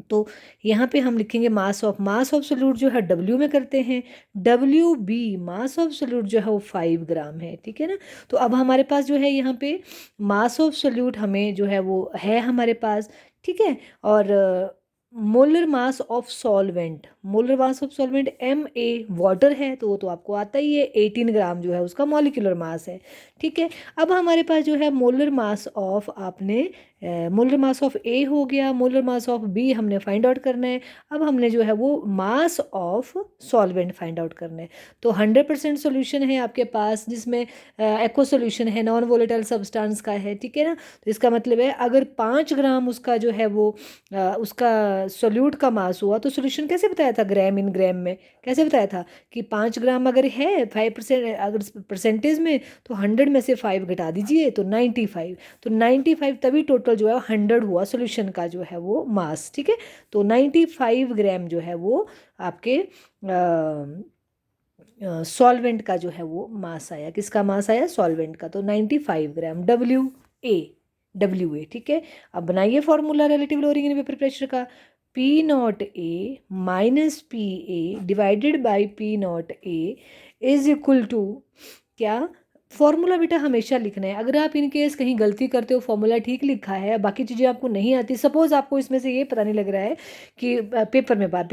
तो यहाँ पे हम लिखेंगे मास ऑफ सोल्यूट जो है W में करते हैं, WB मास ऑफ सोल्यूट जो है वो 5 ग्राम है, ठीक है ना। तो अब हमारे पास जो है यहाँ पे मास ऑफ सोल्यूट हमें जो है वो है हमारे पास, ठीक है। और molar mass of solvent, MA water है, तो वो तो आपको आता ही है, 18 ग्राम जो है उसका मॉलिक्यूलर मास है, ठीक है। अब हमारे पास जो है मोलर मास ऑफ A हो गया, मोलर मास ऑफ B हमने फाइंड आउट करना है। अब हमने जो है वो मास ऑफ सॉल्वेंट फाइंड आउट करना है। तो 100% सोल्यूशन है आपके पास, जिसमें एक्वा सोल्यूशन है, नॉन वोलेटाइल सब्सटेंस का है, ठीक है ना। तो इसका मतलब है अगर 5 ग्राम उसका जो है वो उसका सोल्यूट का मास हुआ, तो सोल्यूशन कैसे बताया था, ग्राम इन ग्राम में कैसे बताया था कि 5 ग्राम अगर है 5% अगर परसेंटेज में, तो 100 में से 5 घटा दीजिए तो 95। तो 95 तभी टोटल जो है 100 हुआ सोल्यूशन का जो है वो मास, ठीक है। तो 95 ग्राम जो है वो आपके सॉल्वेंट का जो है वो मास आया। किसका मास आया, सॉल्वेंट का। तो 95 ग्राम WA, ठीक है। अब बनाइए formula relative lowering in vapour pressure का। P0A minus PA divided by P0A is equal to क्या, फॉर्मूला बेटा हमेशा लिखना है। अगर आप इन केस कहीं गलती करते हो, फॉर्मूला ठीक लिखा है, बाकी चीज़ें आपको नहीं आती, सपोज आपको इसमें से ये पता नहीं लग रहा है कि पेपर में बात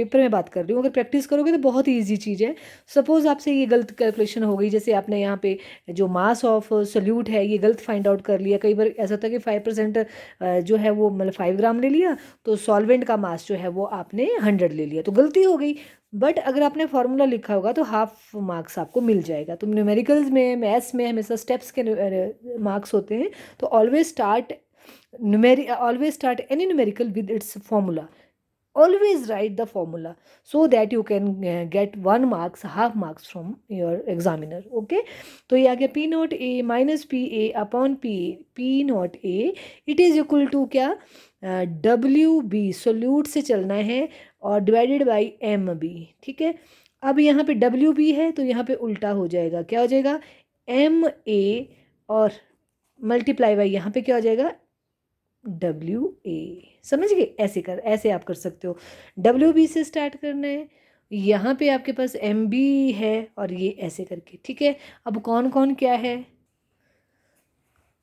कर रही हूँ, अगर प्रैक्टिस करोगे तो बहुत ही ईजी चीज़ है। सपोज आपसे ये गलत कैलकुलेशन हो गई, जैसे आपने यहाँ पे जो मास ऑफ सोल्यूट है ये गलत फाइंड आउट कर लिया। कई बार ऐसा होता है कि 5% जो है वो मतलब 5 ग्राम ले लिया, तो सॉल्वेंट का मास जो है वो आपने 100 ले लिया, तो गलती हो गई। बट अगर आपने फार्मूला लिखा होगा तो हाफ मार्क्स आपको मिल जाएगा। तो न्यूमेरिकल्स में, मैथ्स में हमेशा स्टेप्स के मार्क्स होते हैं। तो always start any numerical with its formula, always write the formula so that you can get 1 marks, half marks from your examiner, okay। तो ये आ गया P0A minus PA upon P0A, it is equal to क्या, WB solute से चलना है और divided by MB, ठीक है। अब यहाँ पे WB है तो यहाँ पे उल्टा हो जाएगा, क्या हो जाएगा, MA और मल्टीप्लाई बाई यहाँ पे क्या हो जाएगा, WA। समझ गए, ऐसे आप कर सकते हो। WB से स्टार्ट करना है, यहाँ पे आपके पास MB है और ये ऐसे करके, ठीक है। अब कौन कौन क्या है,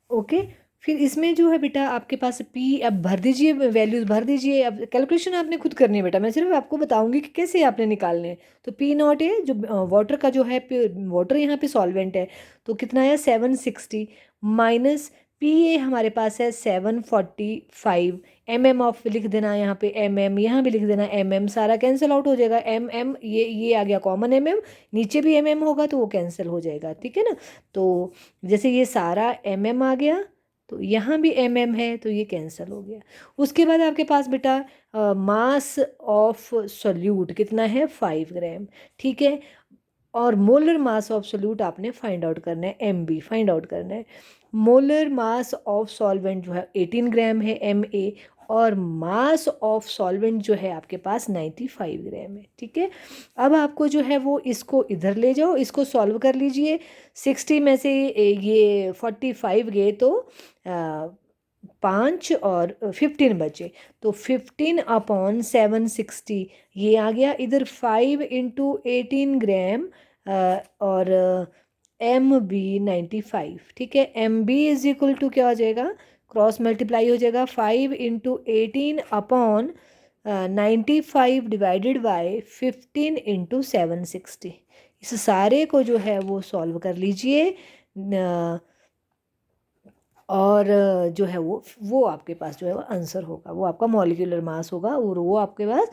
ओके। फिर इसमें जो है बेटा आपके पास P, अब भर दीजिए, वैल्यूज़ भर दीजिए। अब कैलकुलेशन आपने खुद करनी है बेटा, मैं सिर्फ आपको बताऊंगी कि कैसे आपने निकालने हैं। तो P0 है जो वाटर का जो है, वाटर यहाँ पे सॉल्वेंट है, तो कितना है 760 माइनस PA हमारे पास है 745 MM ऑफ लिख देना, यहाँ पे MM, यहाँ भी लिख देना MM, सारा कैंसिल आउट हो जाएगा। MM ये आ गया कॉमन, MM नीचे भी MM होगा तो वो कैंसिल हो जाएगा, ठीक है ना। तो जैसे ये सारा MM आ गया, तो यहाँ भी mm है तो ये कैंसिल हो गया। उसके बाद आपके पास बेटा मास ऑफ सोल्यूट कितना है 5 ग्राम, ठीक है। और मोलर मास ऑफ सोल्यूट आपने फाइंड आउट करना है, MB फाइंड आउट करना है। मोलर मास ऑफ सॉल्वेंट जो है 18 ग्राम है MA, और मास ऑफ सॉल्वेंट जो है आपके पास 95 ग्राम है, ठीक है। अब आपको जो है वो इसको इधर ले जाओ, इसको सॉल्व कर लीजिए। 60 में से ये 45 गए तो 5 और 15 बचे, तो 15/760 ये आ गया इधर। 5 इंटू 18 ग्राम और MB 95, ठीक है। MB इज इक्वल टू क्या हो जाएगा, क्रॉस मल्टीप्लाई हो जाएगा 5 इंटू 18/95 डिवाइडेड बाय 15 इंटू 760। इस सारे को जो है वो सॉल्व कर लीजिए और जो है वो आपके पास जो है वो आंसर होगा, वो आपका मॉलिक्यूलर मास होगा। और वो आपके पास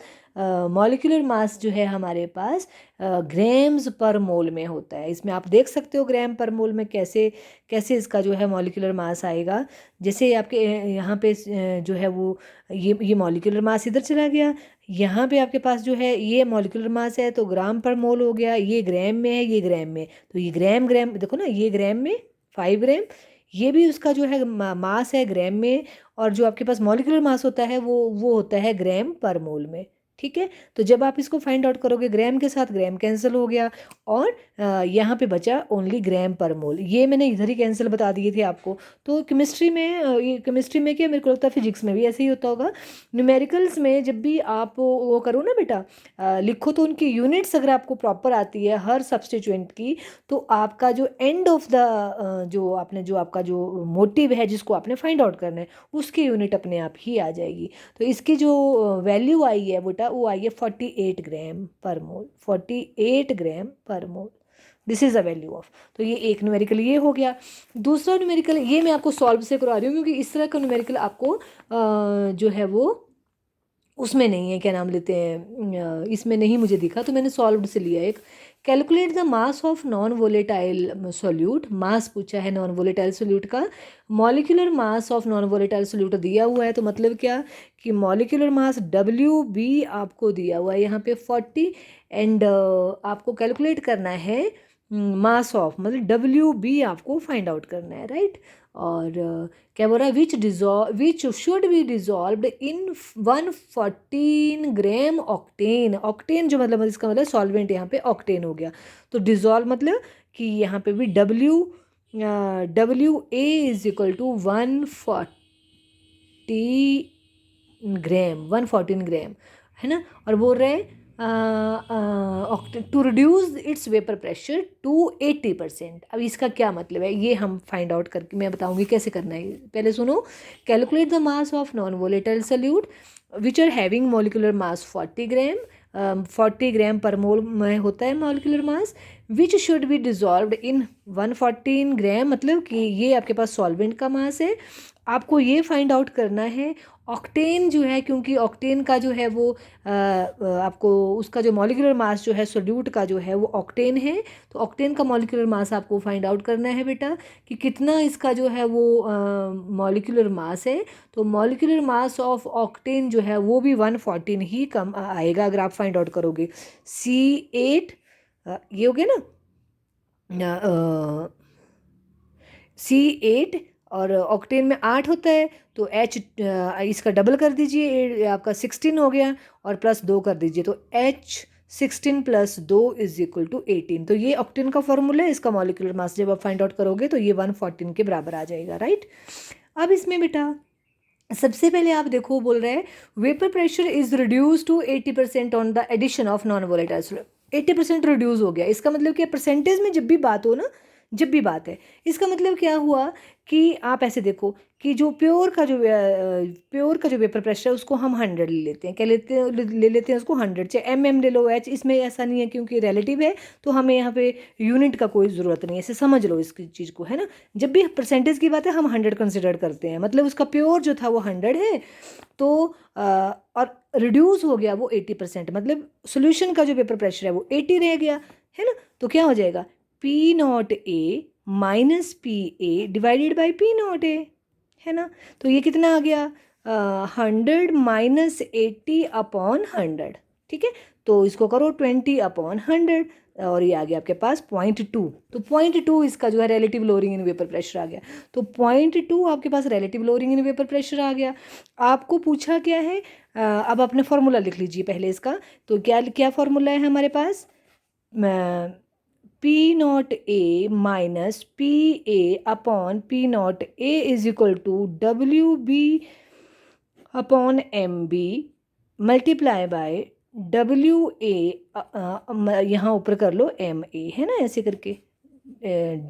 मॉलिक्यूलर मास जो है हमारे पास ग्राम्स पर मोल में होता है। इसमें आप देख सकते हो ग्राम पर मोल में कैसे कैसे इसका जो है मॉलिक्यूलर मास आएगा। जैसे आपके यहाँ पे जो है वो ये मॉलिक्यूलर मास इधर चला गया, यहाँ पे आपके पास जो है ये मॉलिक्यूलर मास है तो ग्राम पर मोल हो गया। ये ग्राम में है, ये ग्राम में, तो ये ग्राम ग्राम देखो ना, ये ग्राम में 5 ग्राम, ये भी उसका जो है मास है ग्राम में, और जो आपके पास मॉलिक्यूलर मास होता है वो होता है ग्राम पर मोल में, ठीक है। तो जब आप इसको फाइंड आउट करोगे ग्राम के साथ ग्राम कैंसिल हो गया, और यहाँ पे बचा ओनली ग्राम पर मोल। ये मैंने इधर ही कैंसिल बता दिए थे आपको। तो केमिस्ट्री में ये केमिस्ट्री में क्या, मेरे को लगता है फिजिक्स में भी ऐसे ही होता होगा। न्यूमेरिकल्स में जब भी आप वो करो ना बेटा, लिखो, तो उनकी यूनिट्स अगर आपको प्रॉपर आती है हर सब्स्टिट्यूएंट की, तो आपका जो एंड ऑफ द जो आपने जो आपका जो मोटिव है जिसको आपने फाइंड आउट करना है उसकी यूनिट अपने आप ही आ जाएगी। तो इसकी जो वैल्यू आई है बेटा वो आई है 48 gram per mole, 48 gram per mole, this is the value of. तो ये एक न्यूमेरिकल ये हो गया। दूसरा न्यूमेरिकल ये मैं आपको सॉल्व से करवा रही हूँ क्योंकि इस तरह का न्यूमेरिकल आपको जो है वो उसमें नहीं है, क्या नाम लेते हैं, इसमें नहीं मुझे दिखा, तो मैंने सॉल्व्ड से लिया एक। Calculate the mass of non volatile solute, mass पूछा है नॉन वोलेटाइल सोल्यूट का। Molecular mass of non volatile solute दिया हुआ है, तो मतलब क्या कि मॉलिक्यूलर मास WB आपको दिया हुआ है यहाँ पे 40, एंड आपको कैलकुलेट करना है मास ऑफ, मतलब WB आपको फाइंड आउट करना है, राइट। और क्या बोल रहा है, विच should be dissolved in 114 gram octane. Octane जो मतलब इसका मतलब सॉल्वेंट यहाँ पे ऑक्टेन हो गया। तो डिजॉल्व मतलब कि यहाँ पे भी WA is equal to 114 gram, है ना। और बोल रहे हैं to reduce its vapour pressure to 80%। अब इसका क्या मतलब है ये हम फाइंड आउट करके मैं बताऊंगी कैसे करना है। पहले सुनो, calculate the mass of non volatile solute which are having molecular mass 40 gram, 40 gram per mole में होता है molecular mass, which should be dissolved in 114 gram, मतलब कि ये आपके पास सॉल्वेंट का मास है। आपको ये फाइंड आउट करना है ऑक्टेन जो है, क्योंकि ऑक्टेन का जो है वो आपको उसका जो मॉलिक्यूलर मास जो है सोल्यूट का जो है वो ऑक्टेन है। तो ऑक्टेन का मॉलिक्यूलर मास आपको फाइंड आउट करना है बेटा कि कितना इसका जो है वो मॉलिक्यूलर मास है। तो मॉलिक्यूलर मास ऑफ ऑक्टेन जो है वो भी 114 ही कम आएगा अगर आप फाइंड आउट करोगे। C8 ये हो गया ना, C8 और ऑक्टेन में 8 होता है, तो H इसका डबल कर दीजिए, आपका 16 हो गया, और प्लस 2 कर दीजिए, तो H16 plus 2 is equal to 18। तो ये ऑक्टेन का फॉर्मूला है, इसका मॉलिक्यूलर मास जब आप फाइंड आउट करोगे तो ये 114 के बराबर आ जाएगा, राइट। अब इसमें बेटा सबसे पहले आप देखो, बोल रहे हैं vapour pressure is reduce to 80% on the addition of non volatile solute. 80% reduce हो गया, इसका मतलब क्या, परसेंटेज में जब भी बात हो ना, जब भी बात है, इसका मतलब क्या हुआ कि आप ऐसे देखो कि जो प्योर का जो वेपर प्रेशर है उसको हम 100 ले लेते हैं, क्या लेते हैं, ले लेते हैं उसको 100, चाहे MM ले लो H, इसमें ऐसा नहीं है क्योंकि रिलेटिव है, तो हमें यहाँ पे यूनिट का कोई ज़रूरत नहीं है, ऐसे समझ लो इसकी चीज़ को, है ना। जब भी परसेंटेज की बात है हम 100 कंसिडर करते हैं, मतलब उसका प्योर जो था वो 100 है, तो और रिड्यूस हो गया वो 80%, मतलब सोल्यूशन का जो वेपर प्रेशर है वो 80 रह गया, है ना। तो क्या हो जाएगा, P0A minus PA divided by P0A, है ना। तो ये कितना आ गया, 100 माइनस 80/100, ठीक है। तो इसको करो 20/100 और ये आ गया आपके पास 0.2। तो 0.2 इसका जो है relative lowering in vapour pressure आ गया। तो 0.2 आपके पास relative lowering in vapour pressure आ गया। आपको पूछा क्या है, अब अपने फॉर्मूला लिख लीजिए पहले इसका। तो क्या क्या फॉर्मूला है हमारे पास, P0A माइनस PA/P0A is equal to WB/MB multiply by WA, यहाँ ऊपर कर लो MA, है ना, ऐसे करके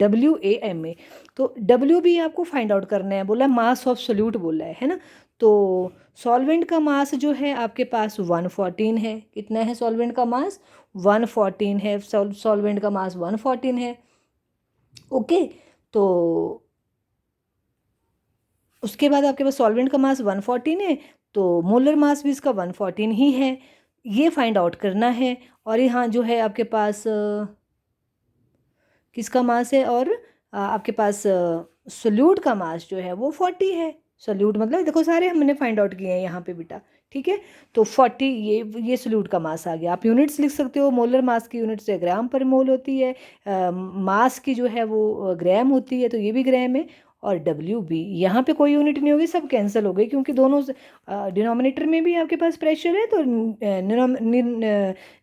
WAMA। तो WB आपको फाइंड आउट करना है, बोला मास ऑफ सोल्यूट बोला है ना। तो सॉल्वेंट का मास जो है आपके पास 114 है। कितना है सॉल्वेंट का मास, 114 है। सॉल्वेंट का मास 114 है। ओके, तो उसके बाद आपके पास सॉल्वेंट का मास 114 है, तो मोलर मास भी इसका 114 ही है, ये फाइंड आउट करना है। और यहाँ जो है आपके पास किसका मास है, और आपके पास सोल्यूट का मास जो है वो 40 है। सोल्यूट मतलब देखो सारे हमने फाइंड आउट किए हैं यहाँ पे बेटा, ठीक है। तो 40 ये सोल्यूट का मास आ गया। आप यूनिट्स लिख सकते हो, मोलर मास की यूनिट से ग्राम पर मोल होती है, मास की जो है वो ग्राम होती है, तो ये भी ग्राम है। और WB यहाँ पे कोई यूनिट नहीं होगी, सब कैंसिल हो गई, क्योंकि दोनों डिनोमिनेटर में भी आपके पास प्रेशर है, तो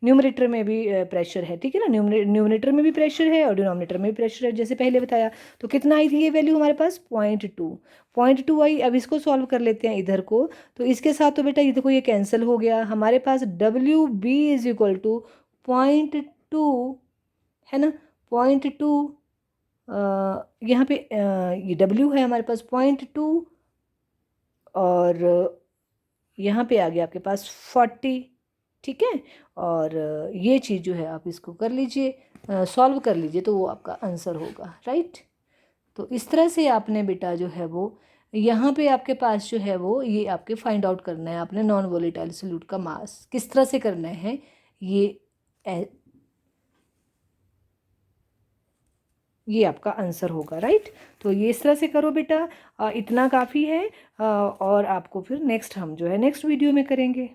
न्यूमरेटर में भी प्रेशर है, ठीक है ना। न्यूमरेटर में भी प्रेशर है और डिनोमिनेटर में भी प्रेशर है, जैसे पहले बताया। तो कितना आई थी ये वैल्यू हमारे पास, 0.2 आई। अब इसको सॉल्व कर लेते हैं इधर को। तो इसके साथ तो बेटा ये देखो ये कैंसिल हो गया हमारे पास। WB इज इक्वल टू 0.2, है ना, 0.2। यहाँ पे ये W है हमारे पास 0.2, और यहाँ पे आ गया आपके पास 40, ठीक है। और ये चीज़ जो है आप इसको कर लीजिए, सॉल्व कर लीजिए, तो वो आपका आंसर होगा, राइट। तो इस तरह से आपने बेटा जो है वो यहाँ पे आपके पास जो है वो ये आपके फाइंड आउट करना है आपने नॉन वोलेटाइल सोल्यूट का मास किस तरह से करना है, ये आपका आंसर होगा, राइट। तो ये इस तरह से करो बेटा, इतना काफ़ी है। और आपको फिर नेक्स्ट हम जो है नेक्स्ट वीडियो में करेंगे।